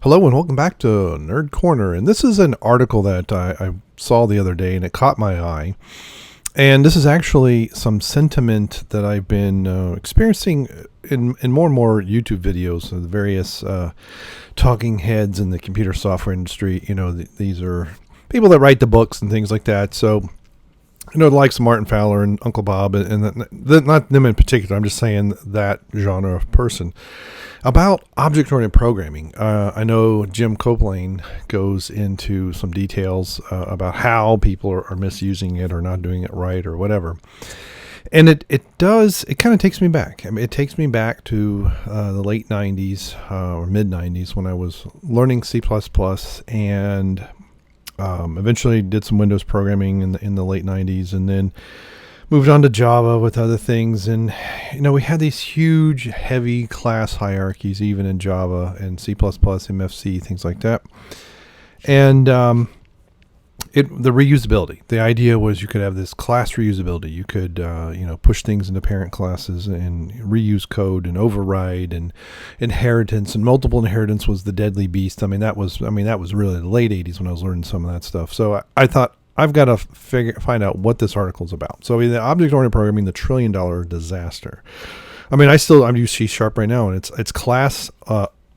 Hello and welcome back to Nerd Corner. And this is an article that I saw the other day and it caught my eye. And this is actually some sentiment that I've been experiencing in more and more YouTube videos of the various talking heads in the computer software industry. You know, these are people that write the books and things like that. So, you know, the likes of Martin Fowler and Uncle Bob, and not them in particular. I'm just saying that genre of person. About object-oriented programming, I know Jim Copeland goes into some details about how people are misusing it or not doing it right or whatever. And it kind of takes me back. I mean, it takes me back to the late 90s or mid 90s when I was learning C++ and eventually did some Windows programming in the late 90s, and then moved on to Java with other things. And, you know, we had these huge, heavy class hierarchies, even in Java and C++, MFC, things like that. And the reusability. The idea was you could have this class reusability. You could, push things into parent classes and reuse code and override and inheritance. And multiple inheritance was the deadly beast. That was really the late 80s when I was learning some of that stuff. So I thought, I've got to find out what this article is about. So the object-oriented programming, the $1 trillion disaster. I mean, I'm using C# right now, and it's class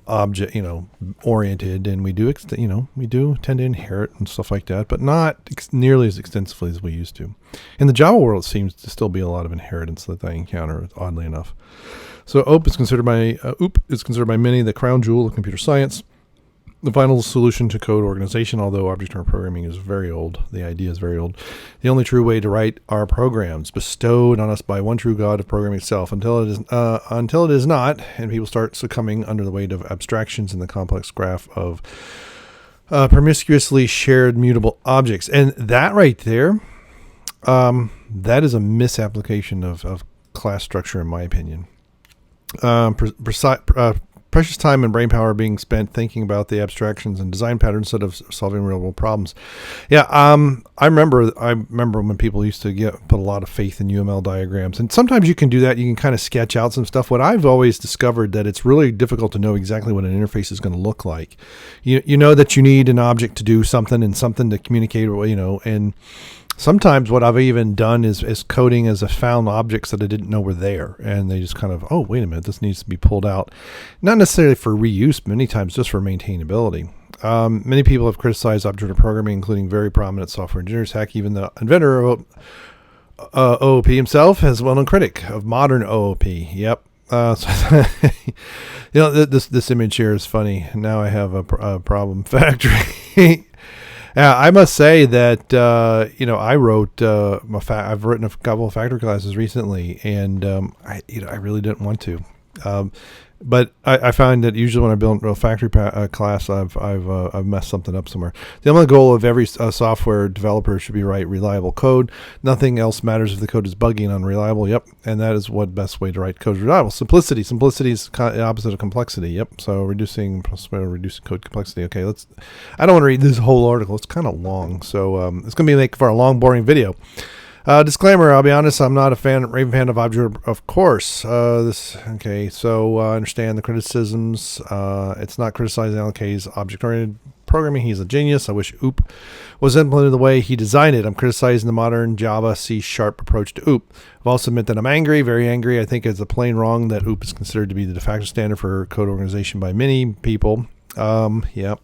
object, oriented, and we do tend to inherit and stuff like that, but not nearly as extensively as we used to. In the Java world, it seems to still be a lot of inheritance that I encounter, oddly enough. So OOP is considered by many the crown jewel of computer science. The final solution to code organization, although object-oriented programming is very old, the idea is very old. The only true way to write our programs, bestowed on us by one true God of programming itself, until it is not, and people start succumbing under the weight of abstractions in the complex graph of promiscuously shared mutable objects. And that right there, that is a misapplication of class structure, in my opinion. Precious time and brain power being spent thinking about the abstractions and design patterns instead of solving real world problems. Yeah, I remember when people used to put a lot of faith in UML diagrams, and sometimes you can do that. You can kind of sketch out some stuff. What I've always discovered that it's really difficult to know exactly what an interface is going to look like. You know that you need an object to do something and something to communicate, and sometimes what I've even done is coding as a found objects that I didn't know were there. And they just kind of, oh, wait a minute, this needs to be pulled out. Not necessarily for reuse, but many times just for maintainability. Many people have criticized object-oriented programming, including very prominent software engineers. Heck, even the inventor of OOP himself is a well-known critic of modern OOP. Yep. This image here is funny. Now I have a problem factory. Yeah, I must say that I wrote I've written a couple of factory classes recently, and I really didn't want to, but I find that usually when I build a factory class, I've messed something up somewhere. The only goal of every software developer should be write reliable code. Nothing else matters if the code is buggy and unreliable. Yep, and that is what best way to write code is reliable. Simplicity is the opposite of complexity. Yep. So reducing code complexity. Okay, I don't want to read this whole article. It's kind of long, so it's going to be for a long, boring video. Disclaimer, I'll be honest, I'm not a raving fan of object, of course. So I understand the criticisms. It's not criticizing LK's object-oriented programming. He's a genius. I wish OOP was implemented the way he designed it. I'm criticizing the modern Java C# approach to OOP. I've also admit that I'm angry, very angry. I think it's a plain wrong that OOP is considered to be the de facto standard for code organization by many people. Yeah.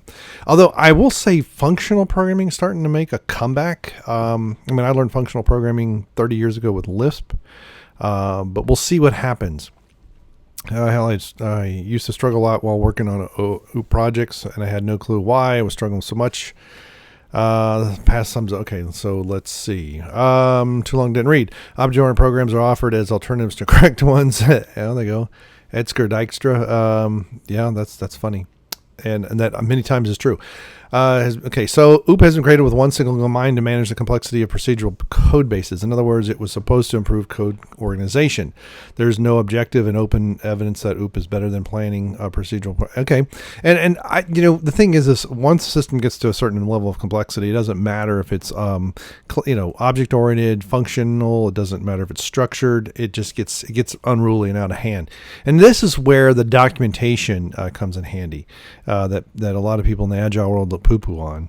Although I will say functional programming is starting to make a comeback. I learned functional programming 30 years ago with Lisp, but we'll see what happens. I used to struggle a lot while working on OOP projects, and I had no clue why I was struggling so much. Past sums. Okay, so let's see. Too long, didn't read. Object-oriented programs are offered as alternatives to correct ones. There they go. Edsker Dijkstra. Yeah, that's funny. And that many times is true. So OOP has been created with one single mind to manage the complexity of procedural code bases. In other words, it was supposed to improve code organization. There's no objective and open evidence that OOP is better than planning procedural. Okay, and I, the thing is this: once a system gets to a certain level of complexity, it doesn't matter if it's object oriented, functional. It doesn't matter if it's structured. It gets unruly and out of hand. And this is where the documentation comes in handy. that a lot of people in the agile world look poo-poo on.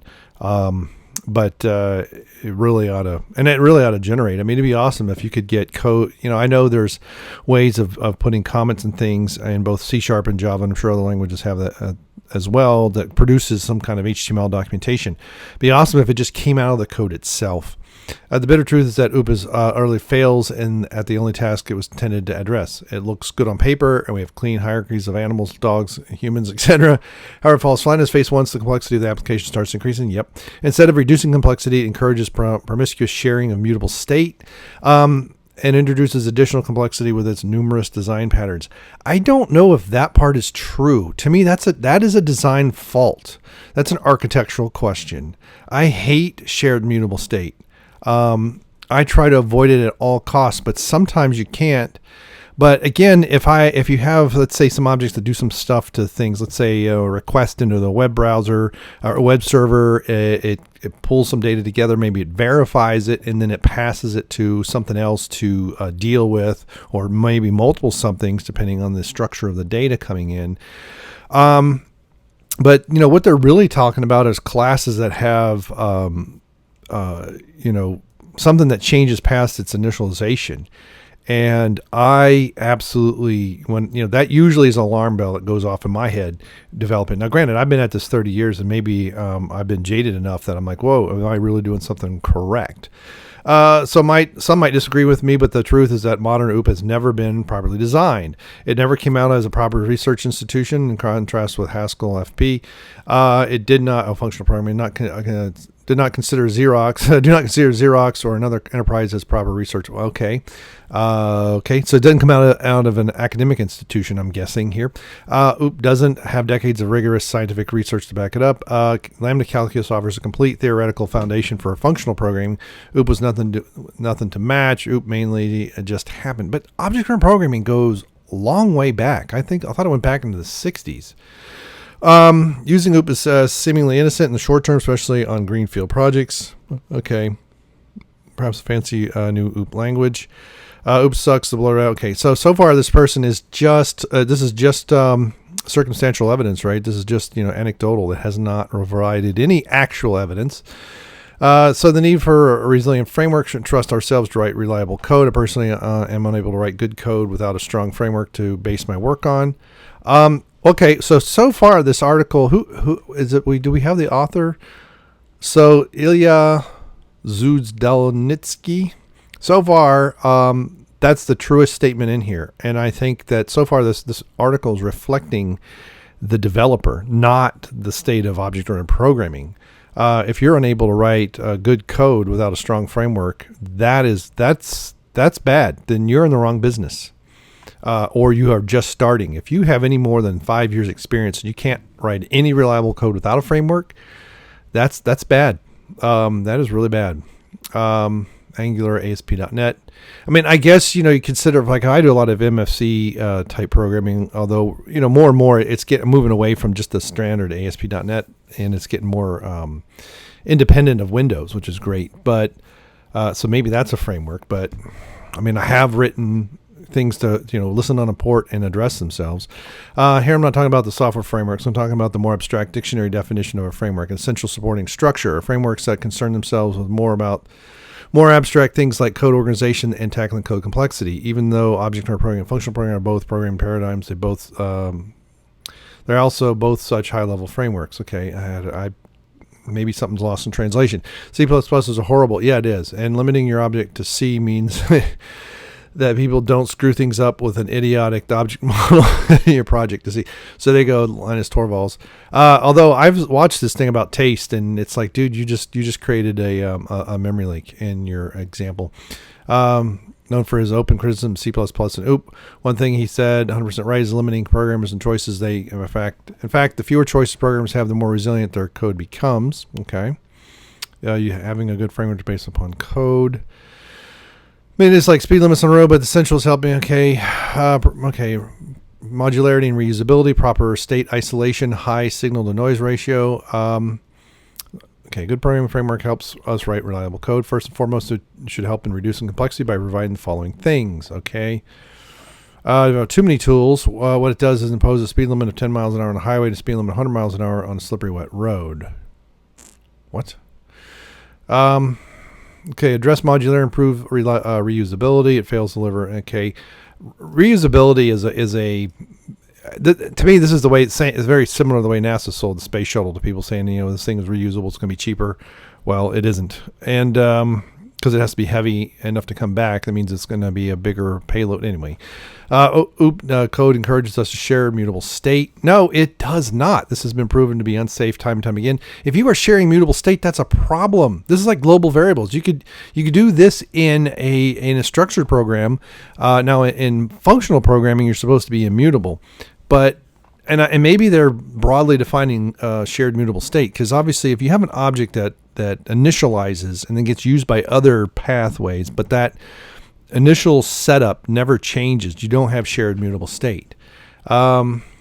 But it really ought to generate. I mean, it'd be awesome if you could get code. I know there's ways of putting comments and things in both C# and Java, and I'm sure other languages have that as well, that produces some kind of HTML documentation. It'd be awesome if it just came out of the code itself. The bitter truth is that OOP is utterly fails at the only task it was intended to address. It looks good on paper, and we have clean hierarchies of animals, dogs, humans, etc. However, it falls flat in his face once the complexity of the application starts increasing. Yep. Instead of reducing complexity, it encourages promiscuous sharing of mutable state, and introduces additional complexity with its numerous design patterns. I don't know if that part is true. To me, that is a design fault. That's an architectural question. I hate shared mutable state. I try to avoid it at all costs, but sometimes you can't. But again, if you have, let's say, some objects that do some stuff to things, let's say a request into the web browser or a web server, it pulls some data together, maybe it verifies it, and then it passes it to something else to deal with, or maybe multiple somethings depending on the structure of the data coming in. But what they're really talking about is classes that have something that changes past its initialization. And I absolutely, that usually is an alarm bell that goes off in my head developing. Now, granted, I've been at this 30 years and maybe I've been jaded enough that I'm like, whoa, am I really doing something correct? Some might disagree with me, but the truth is that modern OOP has never been properly designed. It never came out as a proper research institution in contrast with Haskell FP. It did not, functional programming, did not consider Xerox, do not consider Xerox or another enterprise as proper research. Okay. So it doesn't come out of an academic institution, I'm guessing here. OOP doesn't have decades of rigorous scientific research to back it up. Lambda Calculus offers a complete theoretical foundation for functional programming. OOP was nothing to match. OOP mainly just happened. But object-oriented programming goes a long way back. I thought it went back into the 60s. Using OOP is seemingly innocent in the short term, especially on greenfield projects. Okay. Perhaps a fancy new OOP language. OOP sucks. The blur out. Okay. So far this person is just, this is just circumstantial evidence, right? This is just, anecdotal. It has not provided any actual evidence. So the need for a resilient framework should trust ourselves to write reliable code. I personally am unable to write good code without a strong framework to base my work on. Okay, so far this article, who is it? Do we have the author? So Ilya Zuzdelnitsky. So far, that's the truest statement in here, and I think that so far this article is reflecting the developer, not the state of object-oriented programming. If you're unable to write good code without a strong framework, that's bad. Then you're in the wrong business. Or you are just starting. If you have any more than 5 years experience and you can't write any reliable code without a framework, that's bad. That is really bad. Angular, ASP.NET. I mean, I guess, you consider, like I do a lot of MFC type programming, although, more and more it's moving away from just the standard ASP.NET, and it's getting more independent of Windows, which is great. But so maybe that's a framework. But I mean, I have written things to listen on a port and address themselves. Here I'm not talking about the software frameworks. I'm talking about the more abstract dictionary definition of a framework, an essential supporting structure, frameworks that concern themselves with more abstract things like code organization and tackling code complexity. Even though object-oriented programming and functional programming are both programming paradigms, they're also both such high-level frameworks. Okay, maybe something's lost in translation. C++ is a horrible. Yeah, it is. And limiting your object to C means that people don't screw things up with an idiotic object model in your project to see. So they go, Linus Torvalds. Although I've watched this thing about taste, and it's like, dude, you just created a memory leak in your example. Known for his open criticism of C++ and OOP. One thing he said, 100% right, is limiting programmers and choices. They, in fact, the fewer choices programmers have, the more resilient their code becomes. Okay, you having a good framework based upon code. I mean, it's like speed limits on the road, but the essential is helping. Okay. Modularity and reusability, proper state isolation, high signal to noise ratio. Okay, good programming framework helps us write reliable code. First and foremost, it should help in reducing complexity by providing the following things. Okay. Too many tools. What it does is impose a speed limit of 10 miles an hour on a highway and a speed limit of 100 miles an hour on a slippery, wet road. What? Okay, address modular, improve reusability. It fails to deliver. Okay, reusability to me, this is the way it's very similar to the way NASA sold the space shuttle to people, saying, this thing is reusable, it's going to be cheaper. Well, it isn't. And because it has to be heavy enough to come back, that means it's going to be a bigger payload anyway. Code encourages us to share mutable state. No, it does not. This has been proven to be unsafe time and time again. If you are sharing mutable state, that's a problem. This is like global variables. You could do this in a structured program. Now, in functional programming, you're supposed to be immutable, but and maybe they're broadly defining shared mutable state, because obviously, if you have an object that initializes and then gets used by other pathways, but that initial setup never changes, you don't have shared mutable state. It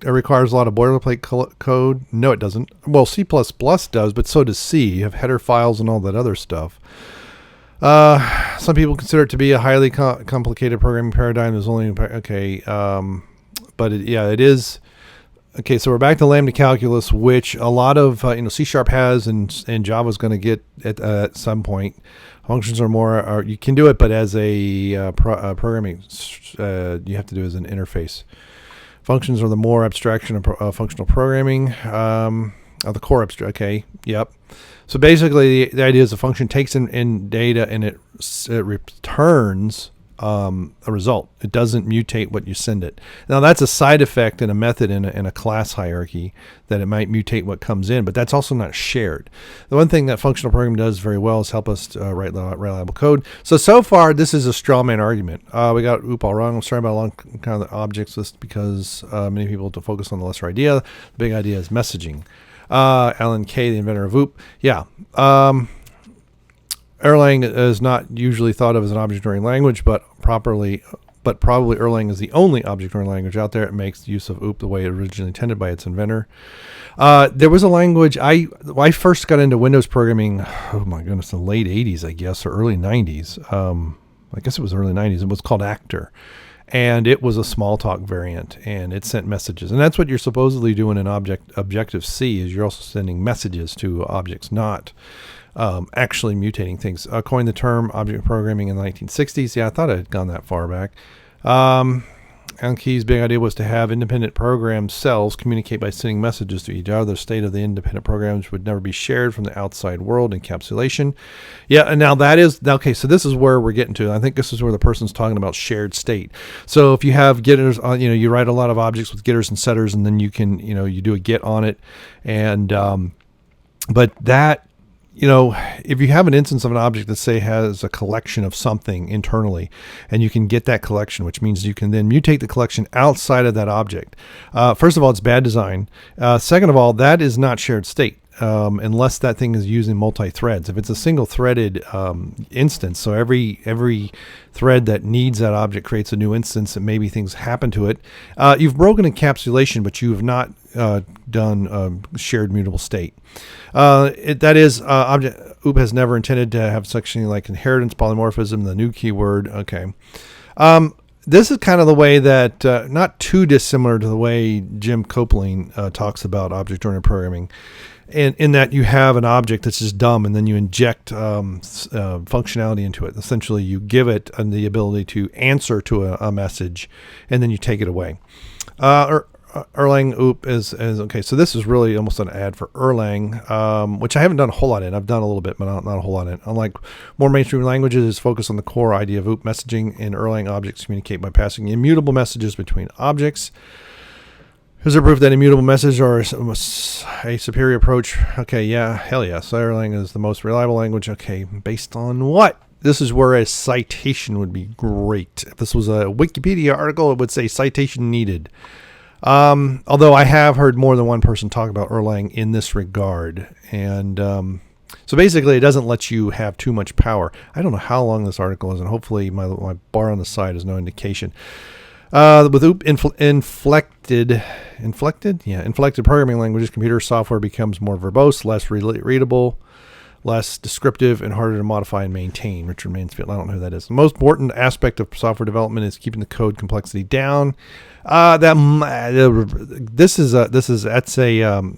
requires a lot of boilerplate code. No, it doesn't. Well, C++ does, but so does C. You have header files and all that other stuff. Some people consider it to be a highly complicated programming paradigm. There's only but it is. Okay, so we're back to lambda calculus, which a lot of C# has and Java is going to get at some point. Functions are more, you can do it, but as a programming, you have to do it as an interface. Functions are the more abstraction of functional programming. The core abstract. Okay, yep. So basically, the idea is the function takes in data and it returns a result. It doesn't mutate what you send it. Now that's a side effect in a method in a class hierarchy, that it might mutate what comes in, but that's also not shared. The one thing that functional programming does very well is help us write reliable code. So far this is a straw man argument. We got OOP all wrong. I'm sorry about a long kind of the objects list, because many people to focus on the lesser idea. The big idea is messaging. Alan Kay, the inventor of OOP. Yeah. Erlang is not usually thought of as an object-oriented language, but probably Erlang is the only object-oriented language out there. It makes use of OOP the way it originally intended by its inventor. There was a language, I first got into Windows programming, oh my goodness, in the late 80s, I guess, or early 90s. I guess it was early 90s. It was called Actor. And it was a Smalltalk variant, and it sent messages. And that's what you're supposedly doing in Objective-C, is you're also sending messages to objects, not actually mutating things. Coined the term object programming in the 1960s. Yeah, I thought I had gone that far back. Alan Key's big idea was to have independent program cells communicate by sending messages to each other. The state of the independent programs would never be shared from the outside world. Encapsulation. Yeah, and now that is, okay, so this is where we're getting to. I think this is where the person's talking about shared state. So if you have getters, you write a lot of objects with getters and setters, and then you can, you do a get on it. And, but that, if you have an instance of an object that, say, has a collection of something internally, and you can get that collection, which means you can then mutate the collection outside of that object. First of all, it's bad design. Second of all, that is not shared state. Unless that thing is using multi-threads. If it's a single-threaded instance, so every thread that needs that object creates a new instance, and maybe things happen to it. You've broken encapsulation, but you have not done shared mutable state. Object OOP has never intended to have something like inheritance, polymorphism, the new keyword. Okay. This is kind of the way that, not too dissimilar to the way Jim Copeland talks about object-oriented programming. In that you have an object that's just dumb, and then you inject functionality into it. Essentially, you give it the ability to answer to a message, and then you take it away. Erlang OOP is okay. So this is really almost an ad for Erlang, which I haven't done a whole lot in. I've done a little bit, but not a whole lot in. Unlike more mainstream languages, it's focused on the core idea of OOP messaging. In Erlang, objects communicate by passing immutable messages between objects. Is there proof that immutable messages are a superior approach? Okay, yeah, hell yeah. So Erlang is the most reliable language. Okay, based on what? This is where a citation would be great. If this was a Wikipedia article, it would say citation needed. Although I have heard more than one person talk about Erlang in this regard. And so basically, it doesn't let you have too much power. I don't know how long this article is, and hopefully my bar on the side is no indication. With OOP inflected programming languages, computer software becomes more verbose, less readable, less descriptive, and harder to modify and maintain. Richard Mansfield, I don't know who that is. The most important aspect of software development is keeping the code complexity down. This is a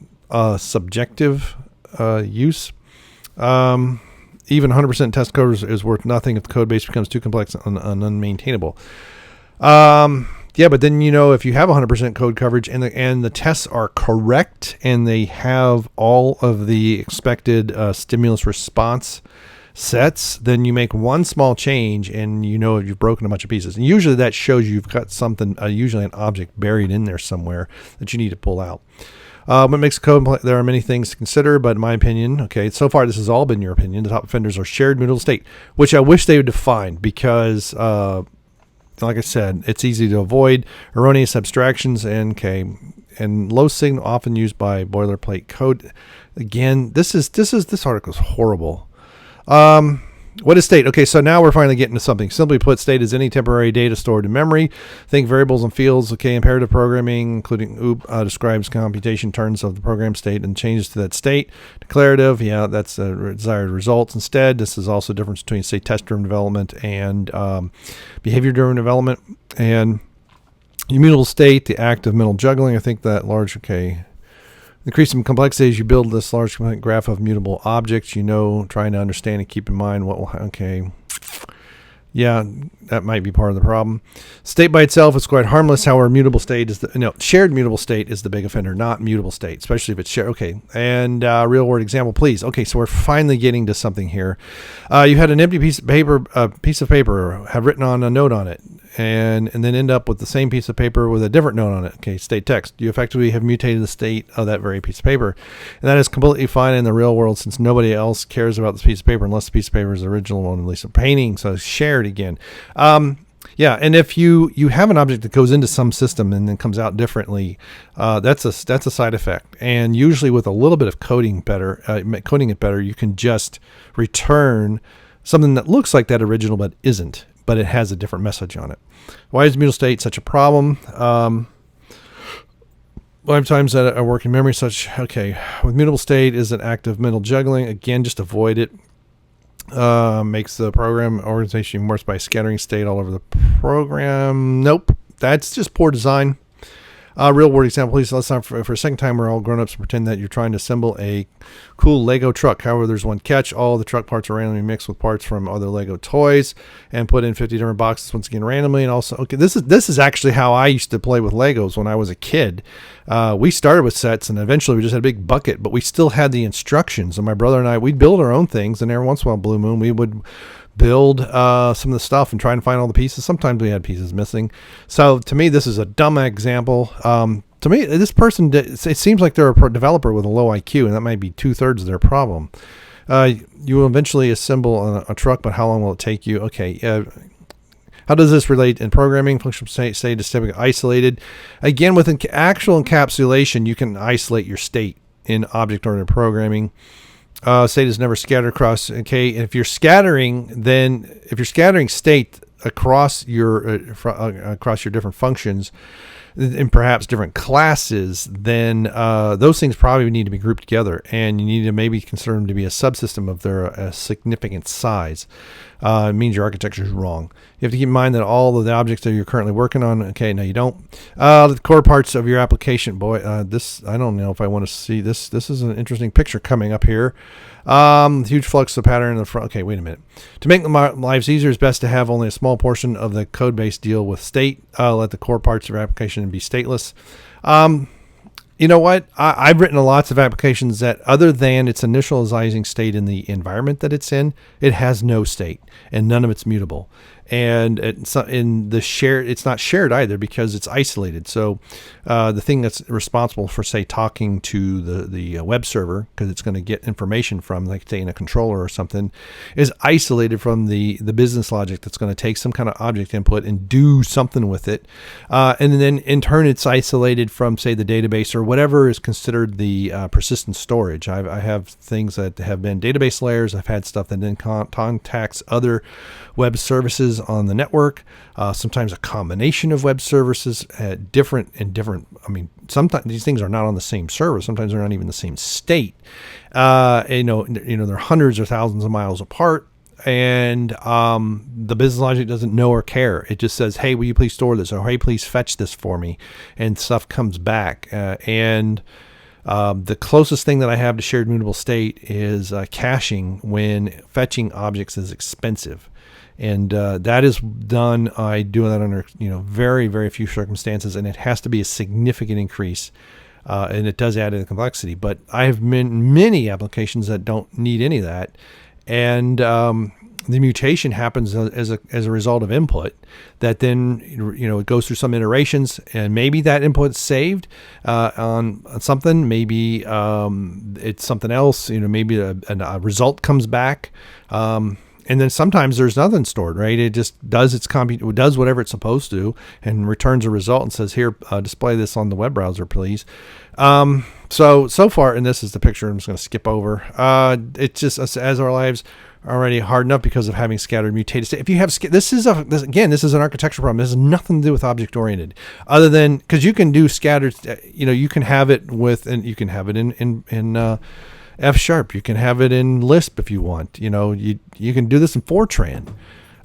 subjective use. Even 100% test code is worth nothing if the code base becomes too complex and unmaintainable. Yeah, but then, if you have 100% code coverage and the tests are correct and they have all of the expected stimulus response sets, then you make one small change and you've broken a bunch of pieces. And usually that shows you've got something, usually an object buried in there somewhere that you need to pull out. What makes code? There are many things to consider, but in my opinion, okay, so far this has all been your opinion. The top offenders are shared mutable state, which I wish they would define because, like I said, it's easy to avoid. Erroneous abstractions and low signal often used by boilerplate code. Again, this article is horrible. What is state? Okay, so now we're finally getting to something. Simply put, state is any temporary data stored in memory. Think variables and fields. Okay, imperative programming, including describes computation turns of the program state and changes to that state. Declarative, yeah, that's desired results instead. This is also the difference between, say, test-driven development and behavior-driven development. And immutable state, the act of mental juggling. I think that large, okay. Increasing complexity as you build this large graph of mutable objects, trying to understand and keep in mind what will, okay. Yeah, that might be part of the problem. State by itself is quite harmless. However, mutable state is shared mutable state is the big offender, not mutable state, especially if it's shared. Okay, and real world example, please. Okay, so we're finally getting to something here. You had an empty piece of paper, have written on a note on it, and then end up with the same piece of paper with a different note on it. Okay, state text. You effectively have mutated the state of that very piece of paper, and that is completely fine in the real world since nobody else cares about this piece of paper unless the piece of paper is the original one, at least a painting. So it's shared again. Yeah, and if you have an object that goes into some system and then comes out differently, that's a side effect. And usually with a little bit of coding it better, you can just return something that looks like that original but isn't, but it has a different message on it. Why is mutable state such a problem? Lifetimes that I work in memory, with mutable state is an act of mental juggling. Again, just avoid it. Makes the program organization worse by scattering state all over the program. Nope, that's just poor design. Real world example, please. Let's not for a second time, we're all grown ups and pretend that you're trying to assemble a cool Lego truck. However, there's one catch. All the truck parts are randomly mixed with parts from other Lego toys and put in 50 different boxes once again randomly. And also, okay, this is actually how I used to play with Legos when I was a kid. We started with sets and eventually we just had a big bucket, but we still had the instructions. And my brother and I, we'd build our own things, and every once in a while, Blue Moon, we would build some of the stuff and try and find all the pieces. Sometimes we had pieces missing. So to me, this is a dumb example. To me, this person, it seems like they're a developer with a low IQ, and that might be 2/3 of their problem. You will eventually assemble a truck, but how long will it take you? Okay. How does this relate in programming? Functional state is typically isolated. Again, with actual encapsulation, you can isolate your state in object-oriented programming. State is never scattered across. Okay, and if you're scattering state across your different functions and perhaps different classes, then those things probably need to be grouped together, and you need to maybe consider them to be a subsystem of their significant size. It means your architecture is wrong. You have to keep in mind that all of the objects that you're currently working on, okay, no, you don't. The core parts of your application, boy, this, I don't know if I want to see this. This is an interesting picture coming up here. Huge flux of pattern in the front. Okay, wait a minute. To make the lives easier, it's best to have only a small portion of the code base deal with state. Let the core parts of your application be stateless. You know what? I've written lots of applications that, other than its initializing state in the environment that it's in, it has no state and none of it's mutable. And it's not shared either because it's isolated. So the thing that's responsible for, say, talking to the web server, because it's going to get information from, like, say, in a controller or something, is isolated from the business logic that's going to take some kind of object input and do something with it. And then in turn, it's isolated from, say, the database or whatever is considered the persistent storage. I have things that have been database layers. I've had stuff that then contacts other web services services on the network, sometimes a combination of web services, different. I mean, sometimes these things are not on the same server. Sometimes they're not even the same state. They're hundreds or thousands of miles apart. And the business logic doesn't know or care. It just says, hey, will you please store this? Or hey, please fetch this for me. And stuff comes back. The closest thing that I have to shared mutable state is caching when fetching objects is expensive. And that is done. I do that under very, very few circumstances. And it has to be a significant increase. And it does add to the complexity. But I have many applications that don't need any of that. And the mutation happens as a result of input that then it goes through some iterations, and maybe that input's saved on something, maybe it's something else, maybe a result comes back, and then sometimes there's nothing stored, right? It just does does whatever it's supposed to and returns a result and says, here, display this on the web browser, please. So far, and this is the picture I'm just going to skip over. It's just as our lives are already hard enough because of having scattered mutated state. If you have, this is an architectural problem. This has nothing to do with object oriented, other than because you can do scattered. You can have it and you can have it in F#. You can have it in Lisp if you want. You can do this in Fortran.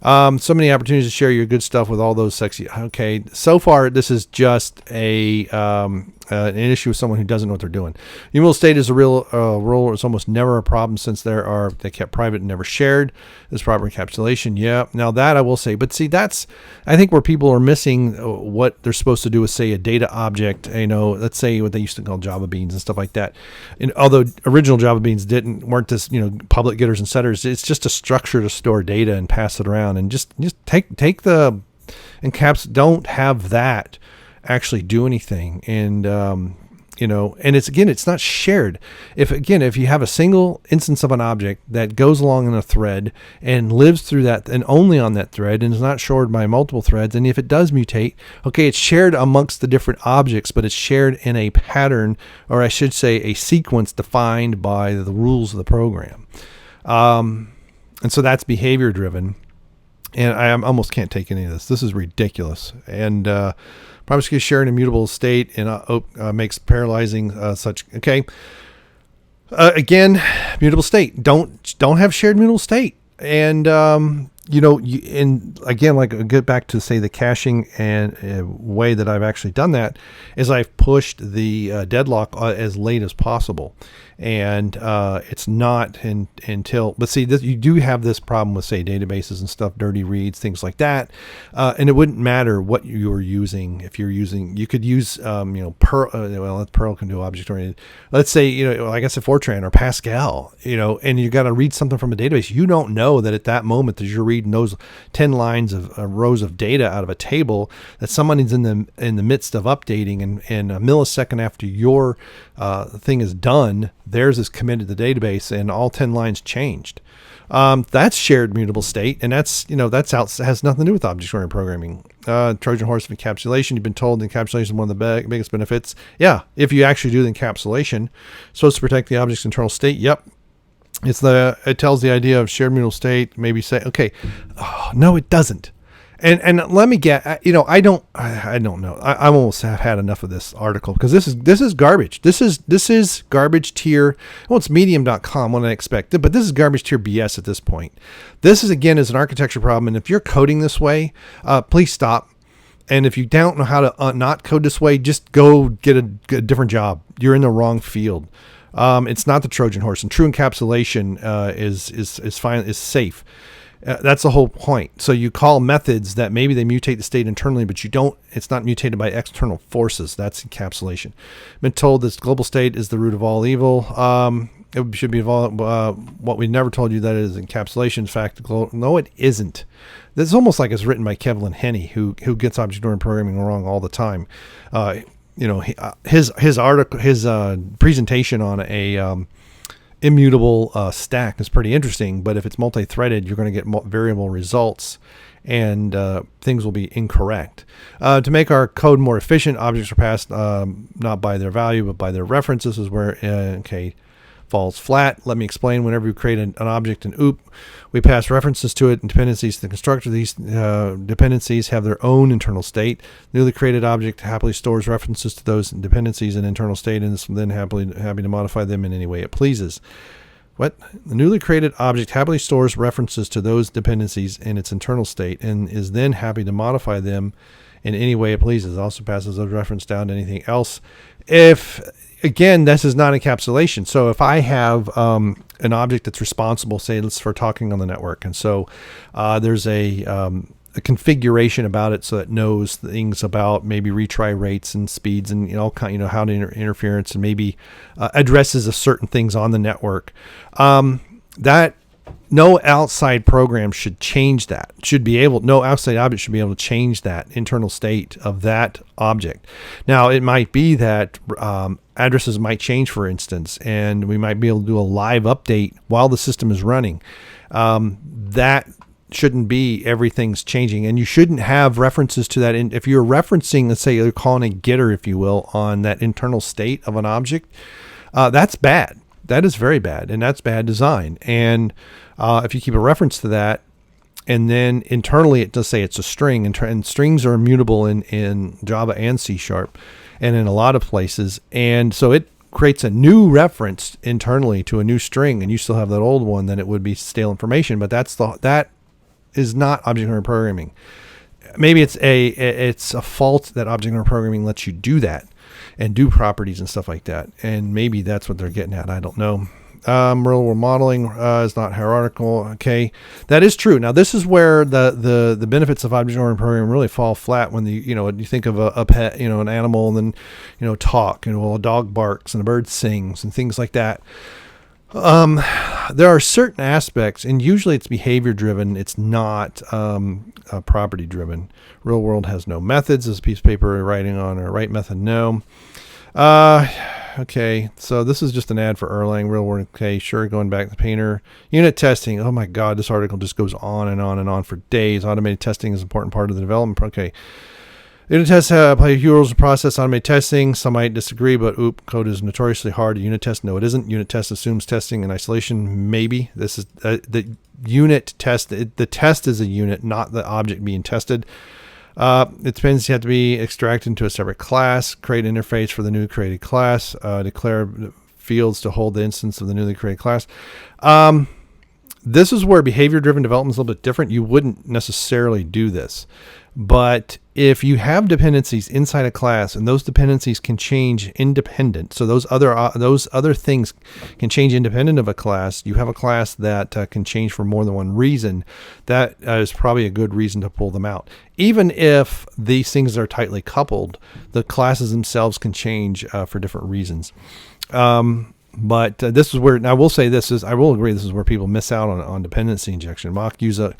So many opportunities to share your good stuff with all those sexy. Okay, so far this is just an issue with someone who doesn't know what they're doing. Immutable state is a real rule. It's almost never a problem since they kept private and never shared. There's proper encapsulation. Yeah, now that I will say, but see, that's I think where people are missing what they're supposed to do with, say, a data object. Let's say what they used to call Java beans and stuff like that. And although original Java beans weren't this public getters and setters, it's just a structure to store data and pass it around, and just take the encaps. Don't have that actually do anything, and and it's not shared. If you have a single instance of an object that goes along in a thread and lives through that and only on that thread and is not shared by multiple threads, and if it does mutate, okay, it's shared amongst the different objects, but it's shared in a pattern, or I should say a sequence defined by the rules of the program. And so that's behavior driven. And I almost can't take any of this. This is ridiculous. And promiscuous sharing immutable state and makes paralyzing such. Okay. Again, mutable state. Don't have shared mutable state. And and again, like get back to say the caching and way that I've actually done that is I've pushed the deadlock as late as possible. And it's not until, but see, you do have this problem with, say, databases and stuff, dirty reads, things like that. And it wouldn't matter what you were using. If you're using, you could use, Perl, Perl can do object oriented. Let's say, like I said, Fortran or Pascal, and you got to read something from a database. You don't know that at that moment that you're reading those 10 lines of rows of data out of a table, that somebody's in the midst of updating, and a millisecond after your thing is done, theirs is committed to the database and all 10 lines changed. That's shared mutable state, and that's has nothing to do with object-oriented programming. Trojan horse of encapsulation. You've been told the encapsulation is one of the biggest benefits. Yeah, if you actually do the encapsulation, it's supposed to protect the object's internal state. Yep. It tells the idea of shared mutable state. Maybe say, okay, no, it doesn't. And let me get, I don't know. I almost have had enough of this article because this is garbage. This is garbage tier. Well, it's medium.com, what I expected, but this is garbage tier BS at this point. This is an architecture problem. And if you're coding this way, please stop. And if you don't know how to not code this way, just go get a different job. You're in the wrong field. It's not the Trojan horse, and true encapsulation is fine, is safe. That's the whole point. So you call methods that maybe they mutate the state internally, but it's not mutated by external forces. That's encapsulation. I've been told this global state is the root of all evil. It should be what we never told you that it is encapsulation. In fact, no, it isn't. This is almost like it's written by Kevlin Henney, who gets object-oriented programming wrong all the time. His article, his presentation on a immutable stack is pretty interesting, but if it's multi-threaded, you're going to get variable results, and things will be incorrect. To make our code more efficient, objects are passed not by their value, but by their reference. This is where, falls flat. Let me explain. Whenever we create an object in OOP, we pass references to it and dependencies to the constructor. These dependencies have their own internal state. The newly created object happily stores references to those dependencies in internal state and is then happy to modify them in any way it pleases. What? The newly created object happily stores references to those dependencies in its internal state and is then happy to modify them in any way it pleases. It also passes those reference down to anything else. If, again, this is not encapsulation. So if I have an object that's responsible, say, for talking on the network, and so there's a configuration about it so it knows things about maybe retry rates and speeds and how to interference and maybe addresses of certain things on the network, that no outside program should change that. No outside object should be able to change that internal state of that object. Now, it might be that addresses might change, for instance, and we might be able to do a live update while the system is running. That shouldn't be everything's changing, and you shouldn't have references to that. If you're referencing, let's say you're calling a getter, if you will, on that internal state of an object, that's bad. That is very bad, and that's bad design. And if you keep a reference to that, and then internally it does say it's a string, and strings are immutable in Java and C#, and in a lot of places, and so it creates a new reference internally to a new string, and you still have that old one, then it would be stale information. But that is not object-oriented programming. Maybe it's a fault that object-oriented programming lets you do that and do properties and stuff like that. And maybe that's what they're getting at. I don't know. Real-world modeling is not hierarchical. Okay, that is true. Now, this is where the benefits of object-oriented programming really fall flat when you think of a pet, an animal, and then talk, a dog barks and a bird sings and things like that. There are certain aspects, and usually it's behavior driven. It's not property driven. Real world has no methods. This piece of paper we're writing on, or write method, no. Okay, so this is just an ad for Erlang. Real world, okay, sure, going back to the painter. Unit testing, oh my God, this article just goes on and on and on for days. Automated testing is an important part of the development. Okay. Unit tests play huge roles in process automated testing. Some might disagree, but code is notoriously hard to unit test. No, it isn't. Unit test assumes testing in isolation. Maybe this is the unit test. The test is a unit, not the object being tested. It depends. You have to be extracted into a separate class. Create an interface for the newly created class. Declare fields to hold the instance of the newly created class. This is where behavior-driven development is a little bit different. You wouldn't necessarily do this. But if you have dependencies inside a class and those dependencies can change independent, so those other things can change independent of a class, you have a class that can change for more than one reason, that is probably a good reason to pull them out. Even if these things are tightly coupled, the classes themselves can change for different reasons. But this is where, and I will say I will agree, this is where people miss out on dependency injection. Mock user.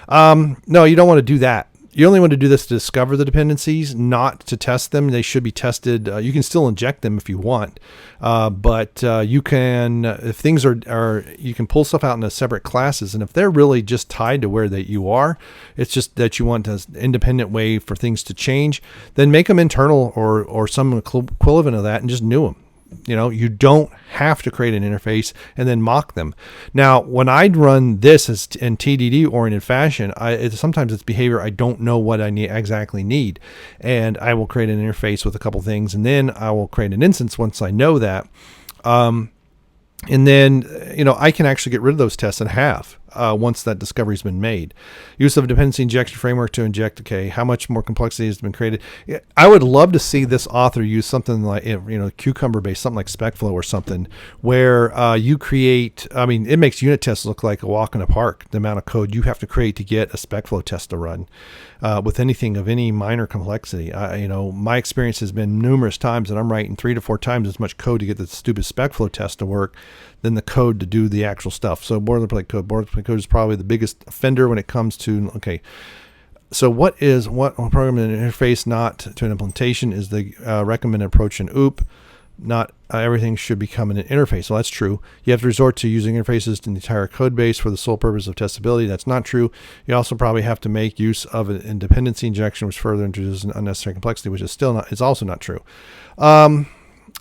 No, you don't want to do that. You only want to do this to discover the dependencies, not to test them. They should be tested. You can still inject them if you want, but you can, if things are, you can pull stuff out into separate classes. And if they're really just tied to where that you are, it's just that you want an independent way for things to change, then make them internal or some equivalent of that and just new them. You don't have to create an interface and then mock them. Now, when I'd run this as in TDD-oriented fashion, sometimes it's behavior I don't know what I exactly need. And I will create an interface with a couple things, and then I will create an instance once I know that. And then, I can actually get rid of those tests in half once that discovery's been made. Use of a dependency injection framework to inject, okay, how much more complexity has been created? I would love to see this author use something like, cucumber-based, something like SpecFlow or something, where you create, it makes unit tests look like a walk in a park, the amount of code you have to create to get a SpecFlow test to run with anything of any minor complexity. My experience has been numerous times that I'm writing 3 to 4 times as much code to get the stupid SpecFlow test to work than the code to do the actual stuff. So boilerplate code is probably the biggest offender when it comes to, okay, so what programming an interface not to an implementation is the recommended approach in OOP. Not everything should become an interface. Well, that's true. You have to resort to using interfaces in the entire code base for the sole purpose of testability. That's not true. You also probably have to make use of an dependency injection, which further introduces an unnecessary complexity, which is also not true.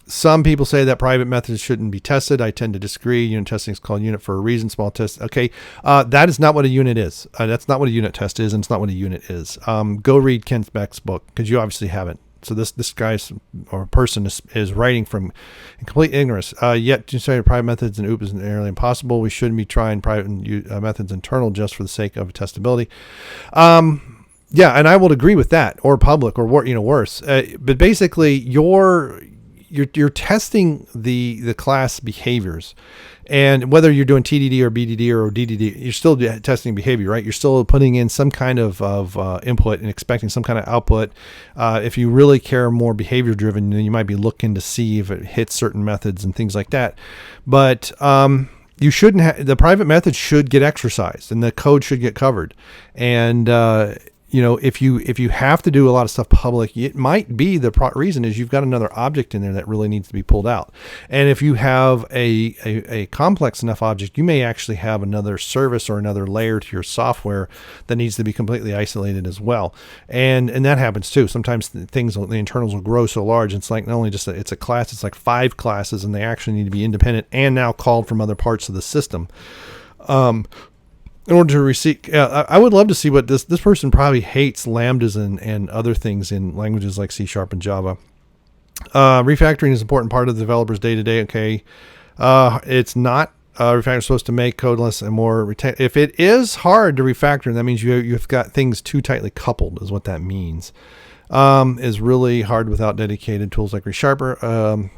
Some people say that private methods shouldn't be tested. I tend to disagree. Unit testing is called unit for a reason. Small test. Okay. That is not what a unit is. That's not what a unit test is, and it's not what a unit is. Go read Ken Beck's book, because you obviously haven't. So this guy's or person is writing from complete ignorance. Yet to say private methods and OOP is nearly impossible. We shouldn't be trying private methods internal just for the sake of testability. Yeah, and I will agree with that, or public, or worse. But basically, you're testing the class behaviors, and whether you're doing TDD or BDD or DDD, you're still testing behavior, right? You're still putting in some kind of input and expecting some kind of output. If you really care more behavior driven, then you might be looking to see if it hits certain methods and things like that. But you shouldn't the private method should get exercised, and the code should get covered. And if you have to do a lot of stuff public, it might be the reason is you've got another object in there that really needs to be pulled out. And if you have a complex enough object, you may actually have another service or another layer to your software that needs to be completely isolated as well. And that happens too. Sometimes the internals will grow so large. It's like not only just it's a class, it's like 5 classes, and they actually need to be independent and now called from other parts of the system. In order to receive, I would love to see what this person probably hates lambdas and other things in languages like C# and Java. Refactoring is an important part of the developer's day-to-day. Okay. It's not. Refactoring is supposed to make code less and more if it is hard to refactor, that means you've got things too tightly coupled, is what that means. Is really hard without dedicated tools like ReSharper.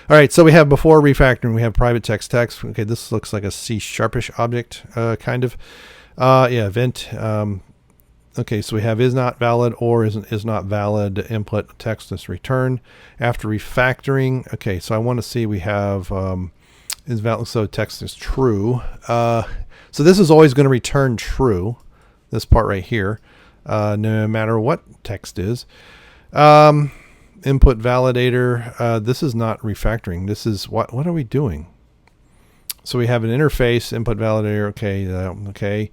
All right, so we have before refactoring, we have private text. Okay, this looks like a C-sharpish object, kind of. Event. Okay, so we have is not valid or is not valid input text is return after refactoring. Okay, so I want to see we have is valid, so text is true. So this is always going to return true, this part right here, no matter what text is. Input validator. This is not refactoring. This is what are we doing? So we have an interface input validator. Okay. Okay.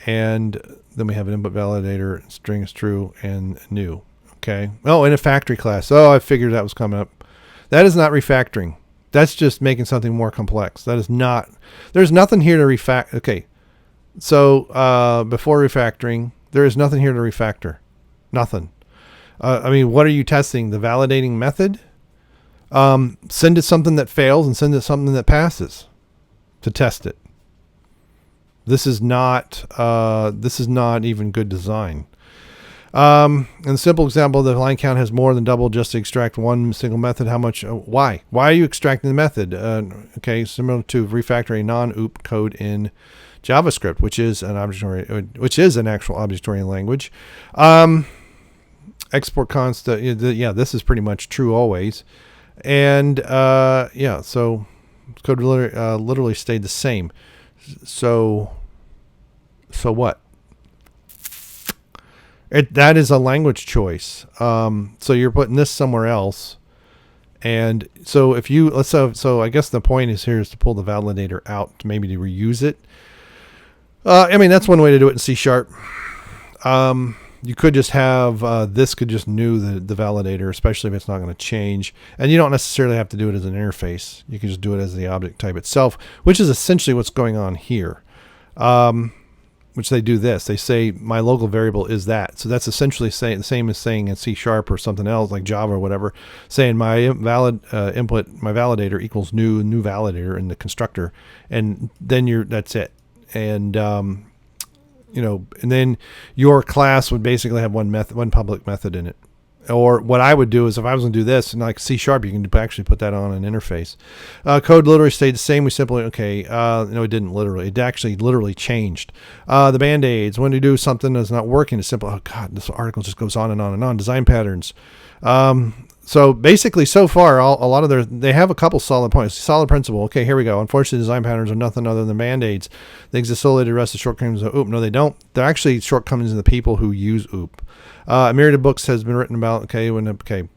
And then we have an input validator, string is true and new. Okay. Oh, in a factory class. Oh, I figured that was coming up. That is not refactoring. That's just making something more complex. That is not, there's nothing here to refactor. Okay. So, before refactoring, there is nothing here to refactor. Nothing. What are you testing? The validating method? Send it something that fails and send it something that passes to test it. This is not even good design. In a simple example, the line count has more than double just to extract one single method. How much? Why? Why are you extracting the method? Okay, similar to refactor a non-OOP code in JavaScript, which is an actual object-oriented language. Export const. This is pretty much true always, and so code literally stayed the same. So what? That is a language choice. So you're putting this somewhere else, and so if you so I guess the point is here is to pull the validator out, maybe to reuse it. That's one way to do it in C#. You could just have this could just new the validator, especially if it's not going to change. And you don't necessarily have to do it as an interface. You can just do it as the object type itself, which is essentially what's going on here. Which they do this. They say my local variable is that. So that's essentially the same as saying in C# or something else like Java or whatever, saying my valid input, my validator equals new validator in the constructor, and then that's it. And and then your class would basically have one public method in it. Or what I would do is if I was going to do this, and like C#, you can actually put that on an interface. Code literally stayed the same. We simply, no, it didn't literally. It actually literally changed. The Band-Aids, when you do something that's not working, it's simple. Oh, God, this article just goes on and on and on. Design patterns. So basically, so far, a lot of they have a couple solid points. Solid principle. Okay, here we go. Unfortunately, design patterns are nothing other than Band-Aids. They exist solely to address the shortcomings of OOP. No, they don't. They're actually shortcomings of the people who use OOP. A myriad of books has been written about.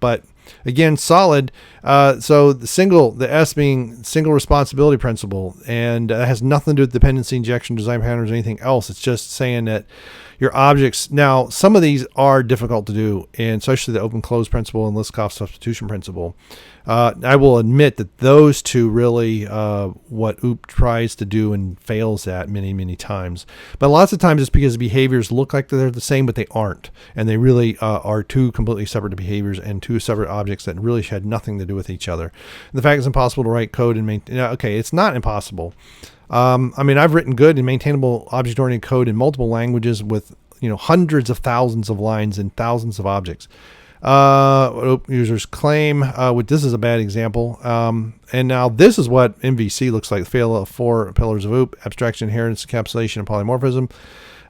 But again, solid. So the S being single responsibility principle, and that has nothing to do with dependency injection, design patterns, or anything else. It's just saying that your objects. Now, some of these are difficult to do, and especially the open close principle and Liskov substitution principle. I will admit that those two really what OOP tries to do and fails at many, many times. But lots of times it's because behaviors look like they're the same, but they aren't. And they really are two completely separate behaviors and two separate objects that really had nothing to do with each other. And the fact it's impossible to write code and maintain. Okay, it's not impossible. I mean, I've written good and maintainable object-oriented code in multiple languages with hundreds of thousands of lines and thousands of objects. Users claim, this is a bad example. And now this is what MVC looks like. Fail of 4 pillars of OOP: abstraction, inheritance, encapsulation, and polymorphism.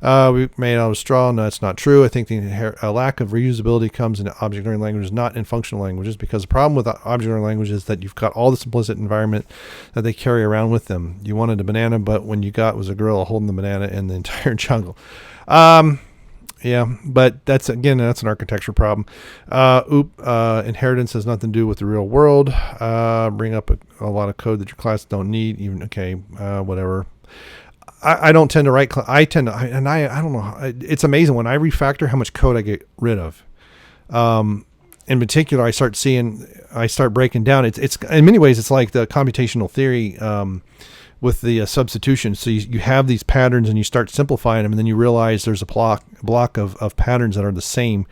We made out of straw. No, that's not true. I think the lack of reusability comes in object-oriented languages, not in functional languages, because the problem with object-oriented languages is that you've got all this implicit environment that they carry around with them. You wanted a banana, but when you got was a gorilla holding the banana in the entire jungle. Yeah, but that's an architecture problem. Inheritance has nothing to do with the real world. Bring up a lot of code that your class don't need. Whatever. I don't tend to write. I don't know. It's amazing when I refactor how much code I get rid of. In particular, I start breaking down. It's in many ways it's like the computational theory. With the substitution. So you have these patterns and you start simplifying them, and then you realize there's a block of patterns that are the same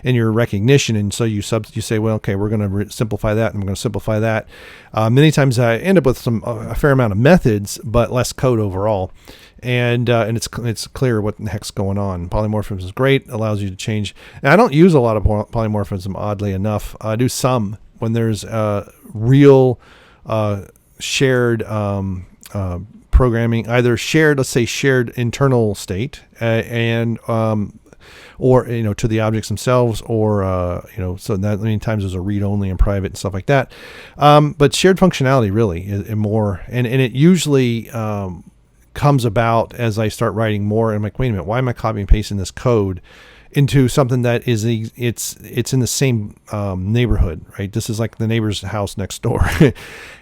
in your recognition. And so you say, well, okay, we're going to simplify that, and we're going to simplify that. Many times I end up with a fair amount of methods, but less code overall. And it's clear what the heck's going on. Polymorphism is great, allows you to change. And I don't use a lot of polymorphism, oddly enough. I do some when there's real shared programming, either shared internal state or to the objects themselves, or so that many times there's a read only and private and stuff like that. But shared functionality really is more, and it usually comes about as I start writing more. And I'm like, wait a minute, why am I copying and pasting this code into something that is it's in the same neighborhood, right? This is like the neighbor's house next door.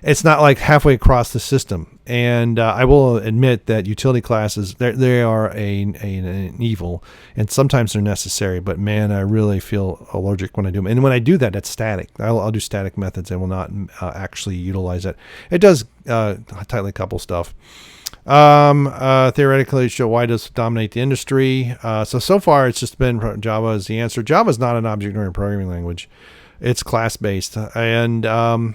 It's not like halfway across the system. And I will admit that utility classes, they are an evil, and sometimes they're necessary. But man, I really feel allergic when I do them. And when I do that, that's static. I'll do static methods. I will not actually utilize it. It does tightly couple stuff. Theoretically, show why does it dominate the industry. So far it's just been Java is the answer. Java is not an object-oriented programming language. It's class-based. And and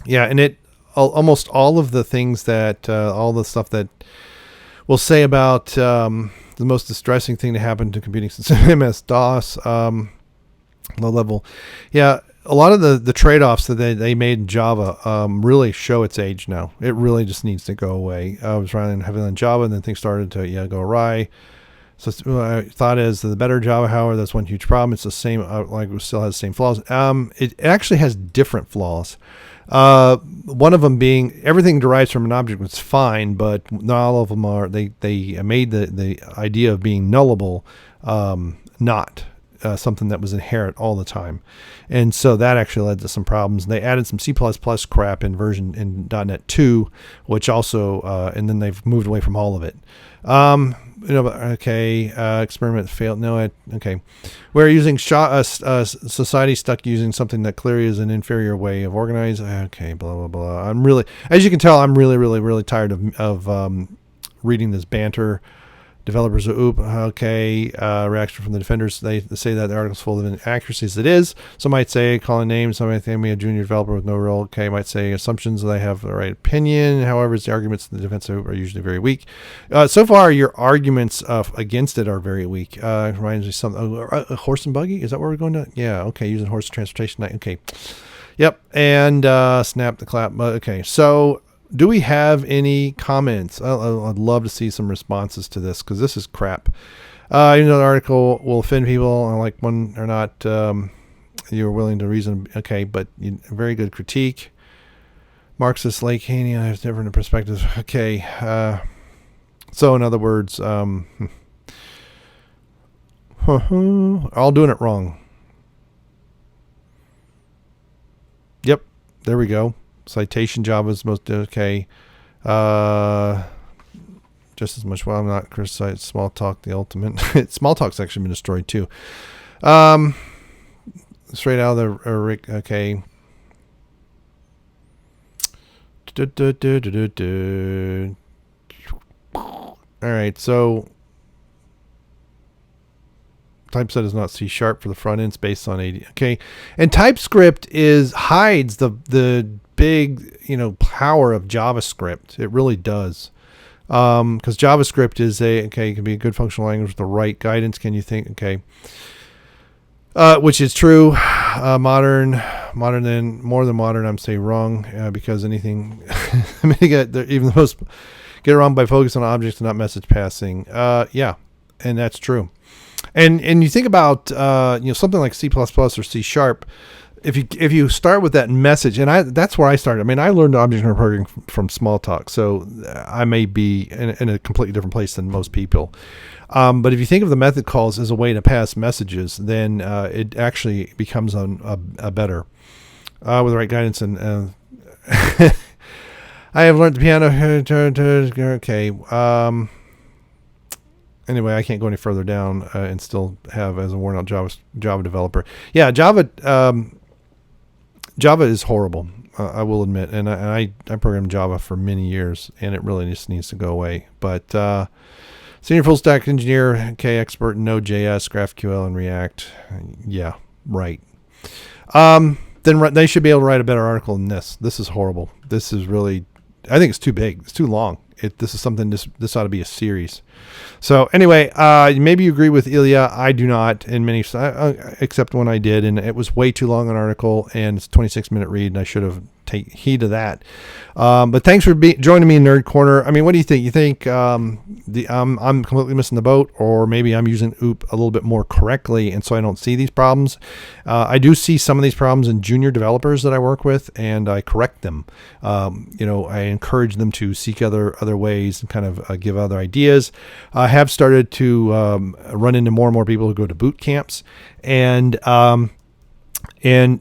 it almost all of the things that, all the stuff that we'll say about the most distressing thing to happen to computing system, MS-DOS, low level. Yeah. A lot of the trade-offs that they made in Java really show its age now. It really just needs to go away. I was running heavily on Java, and then things started to go awry. So I thought is the better Java, however, that's one huge problem. It's the same, it still has the same flaws. It actually has different flaws. One of them being everything derives from an object, which is fine, but not all of them are. They made the idea of being nullable not something that was inherent all the time. And so that actually led to some problems. They added some C++ crap in .NET 2, which also, and then they've moved away from all of it. Experiment failed. No, okay. We're using society stuck using something that clearly is an inferior way of organizing. Okay, blah, blah, blah. As you can tell, I'm really, really, really tired of reading this banter. Developers are reaction from the defenders. They say that the article's full of inaccuracies. It is. Some might say calling names. Some might think me a junior developer with no role. Might say assumptions that I have the right opinion. However, the arguments in the defense are usually very weak. So far, your arguments against it are very weak. Reminds me something. A horse and buggy? Is that where we're going to? Yeah. Okay. Using horse transportation. Okay. Yep. And snap the clap. Okay. So. Do we have any comments? I'd love to see some responses to this because this is crap. Even though the article will offend people, like one or not, you're willing to reason. Okay, but very good critique. Marxist Lake Haney has different perspectives. Okay, so in other words, all doing it wrong. Yep, there we go. Citation Java is most okay. just as much. Well, I'm not criticizing small talk, the ultimate. Small talk's actually been destroyed too. Straight out of the okay. All right, so typeset is not C# for the front end, based on 80. Okay, and TypeScript hides the big power of JavaScript. It really does, because JavaScript is it can be a good functional language with the right guidance. Can you think? Okay, which is true. Modern than more than modern. I'm saying wrong because anything. I mean, even the most get it wrong by focusing on objects and not message passing. Yeah, and that's true. And you think about something like C++ or C#. If you start with that message, and that's where I started. I mean, I learned object-oriented programming from Smalltalk, so I may be in a completely different place than most people. But if you think of the method calls as a way to pass messages, then it actually becomes a better with the right guidance. And I have learned the piano. Okay. Anyway, I can't go any further down and still have as a worn out Java developer. Yeah, Java is horrible. I will admit, and I programmed Java for many years, and it really just needs to go away. But senior full stack engineer, expert in Node.js, GraphQL, and React. Yeah, right. Then they should be able to write a better article than this. This is horrible. This is really, I think it's too big. It's too long. This is something. This ought to be a series. So anyway, maybe you agree with Ilya. I do not, in many, except when I did, and it was way too long an article, and it's a 26-minute read, and I should have take heed of that. But thanks for joining me in Nerd Corner. I mean, what do you think? You think I'm completely missing the boat, or maybe I'm using OOP a little bit more correctly, and so I don't see these problems? I do see some of these problems in junior developers that I work with, and I correct them. I encourage them to seek other ways and kind of give other ideas. I have started to run into more and more people who go to boot camps, and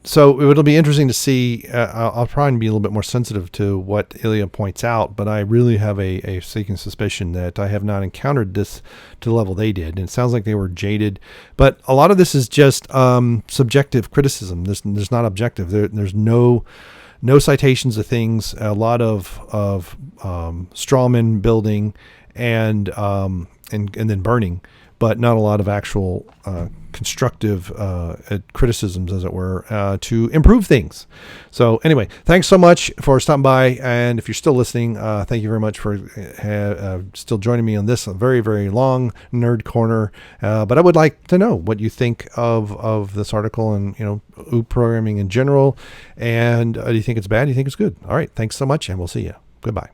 so it'll be interesting to see. I'll probably be a little bit more sensitive to what Ilya points out, but I really have a sneaking suspicion that I have not encountered this to the level they did. And it sounds like they were jaded, but a lot of this is just subjective criticism. There's not objective. There's no citations of things. A lot of strawman building and then burning, but not a lot of actual constructive criticisms, as it were, to improve things. So anyway, thanks so much for stopping by. And if you're still listening, thank you very much for still joining me on this very, very long Nerd Corner. But I would like to know what you think of this article and, OOP programming in general. And do you think it's bad? Do you think it's good? All right. Thanks so much, and we'll see you. Goodbye.